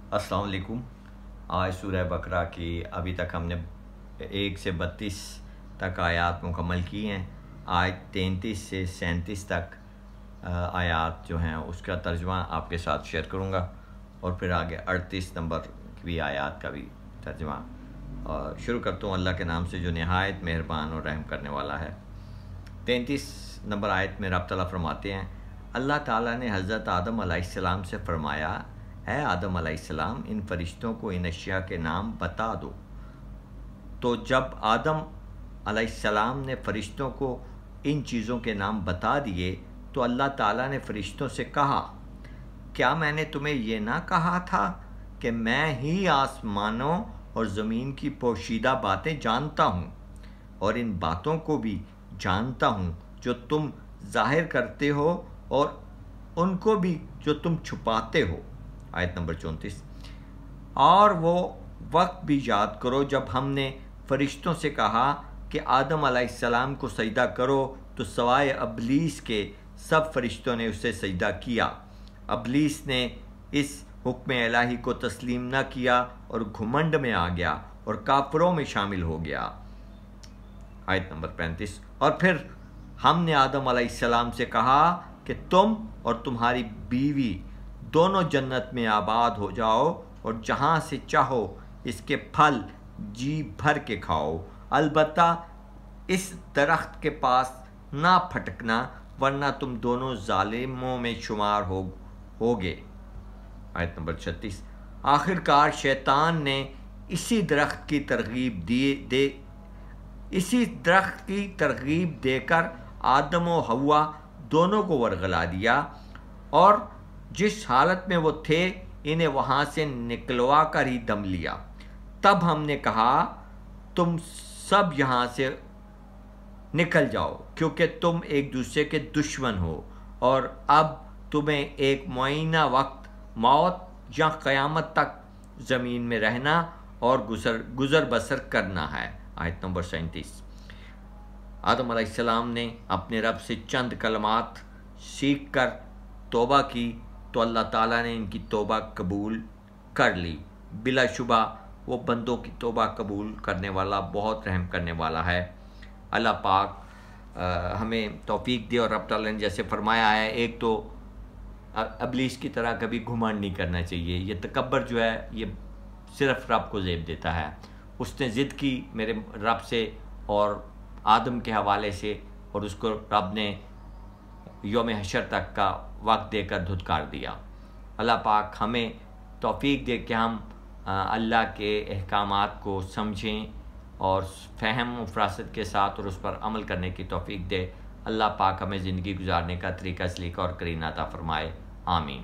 अस्सलाम वालेकुम। आज सूरह बकरा की अभी तक हमने 1 से 32 तक आयात मुकम्मल की हैं। आज 33 से 37 तक आयात जो हैं उसका तर्जुमा आपके साथ शेयर करूँगा और फिर आगे 38 नंबर की भी आयात का भी तर्जुमा। और शुरू करता हूँ अल्लाह के नाम से जो नहायत मेहरबान और रहम करने वाला है। 33 नंबर आयत में रब ताला फरमाते हैं, अल्लाह ताला ने हज़रत आदम अलैहिस्सलाम से फरमाया, है आदम अलैहिस्सलाम, इन फरिश्तों को इन अशिया के नाम बता दो। तो जब आदम अलैहिस्सलाम ने फरिश्तों को इन चीज़ों के नाम बता दिए तो अल्लाह ताला ने फरिश्तों से कहा, क्या मैंने तुम्हें ये ना कहा था कि मैं ही आसमानों और ज़मीन की पोशीदा बातें जानता हूँ और इन बातों को भी जानता हूँ जो तुम ज़ाहिर करते हो और उनको भी जो तुम छुपाते हो। आयत नंबर 34। और वो वक्त भी याद करो जब हमने फरिश्तों से कहा कि आदम अलैहिस्सलाम को सजदा करो तो सवाए अबलीस के सब फरिश्तों ने उसे सजदा किया। अबलीस ने इस हुक्म इलाही को तस्लीम न किया और घुमंड में आ गया और काफरों में शामिल हो गया। आयत नंबर 35। और फिर हमने आदम अलैहिस्सलाम से कहा कि तुम और तुम्हारी बीवी दोनों जन्नत में आबाद हो जाओ और जहाँ से चाहो इसके फल जी भर के खाओ, अलबत्ता इस दरख्त के पास ना फटकना वरना तुम दोनों जालिमों में शुमार होगे। आयत नंबर 36। आखिरकार शैतान ने इसी दरख्त की तरगीब देकर आदम और हव्वा दोनों को वरगला दिया और जिस हालत में वो थे इन्हें वहाँ से निकलवा कर ही दम लिया। तब हमने कहा, तुम सब यहाँ से निकल जाओ क्योंकि तुम एक दूसरे के दुश्मन हो और अब तुम्हें एक मुअय्यना वक्त मौत या क़यामत तक ज़मीन में रहना और गुज़र बसर करना है। आयत नंबर 37। आदम अलैहिस्सलाम ने अपने रब से चंद कलमात सीख कर तौबा की तो अल्लाह ताला ने इनकी तौबा कबूल कर ली। बिलाशुबा वो बंदों की तौबा कबूल करने वाला, बहुत रहम करने वाला है। अल्लाह पाक हमें तौफीक दे और रब ताला ने जैसे फरमाया है, एक तो अबलीस की तरह कभी घुमंड नहीं करना चाहिए। ये तकब्बर जो है ये सिर्फ रब को ज़ेब देता है। उसने ज़िद की मेरे रब से और आदम के हवाले से और उसको रब ने यौम हशर तक का वक्त देकर धुतकार दिया। अल्लाह पाक हमें तौफीक दे कि हम अल्लाह के अहकामात को समझें और फ़हम और फ़रासत के साथ और उस पर अमल करने की तौफीक दे। अल्लाह पाक हमें ज़िंदगी गुजारने का तरीका सलीका और करीना अता फ़रमाए। आमीन।